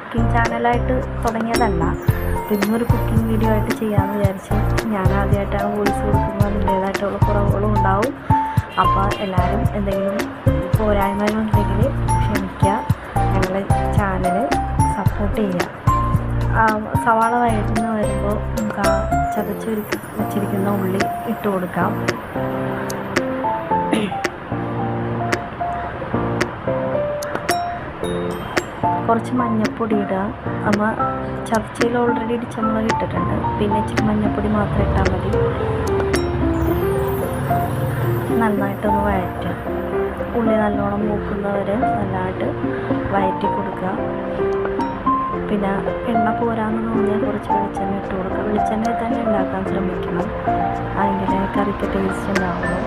Cooking ചാനലായിട്ട് തുടങ്ങിയതല്ല. അപ്പോൾ ഇന്നൊരു cooking video ആയിട്ട് ചെയ്യാമെന്ന് വിചാരിച്ച്. ഞാൻ ആദ്യമായിട്ടാണ് വോയിസ് കൊടുക്കുന്നത്, അതിൻ്റേതായിട്ടുള്ള കുറവുകളും ഉണ്ടാവും. അപ്പോൾ എല്ലാവരും എന്തെങ്കിലും പോരായ്മകളുണ്ടെങ്കിൽ ക്ഷമിക്കുക, ഞങ്ങളുടെ ചാനൽ സപ്പോർട്ട് ചെയ്യുക. സവാള വഴറ്റുന്ന വരുമ്പോൾ നമുക്ക് ആ ചതച്ച് വെച്ചിരിക്കുന്ന ഉള്ളി ഇട്ട് കൊടുക്കാം. കുറച്ച് മഞ്ഞൾപ്പൊടി ഇടുക. നമ്മൾ ചതച്ചയിൽ ഓൾറെഡി ഇടിച്ചമുളക് ഇട്ടിട്ടുണ്ട്, പിന്നെ ഇച്ചിരി മഞ്ഞൾപ്പൊടി മാത്രം ഇട്ടാൽ മതി. നന്നായിട്ടൊന്ന് വഴറ്റുക. ഉള്ളി നല്ലോണം മൂക്കുന്നവരെ നല്ലതായിട്ട് വഴറ്റി കൊടുക്കുക. പിന്നെ എണ്ണ പോരാന്ന് തോന്നിയാൽ കുറച്ച് വെളിച്ചെണ്ണ ഇട്ട് കൊടുക്കുക. വെളിച്ചെണ്ണയിൽ തന്നെ ഉണ്ടാക്കാൻ ശ്രമിക്കണം, അതിൻ്റെ കറിക്ക് ടേസ്റ്റ് ഉണ്ടാവുള്ളൂ.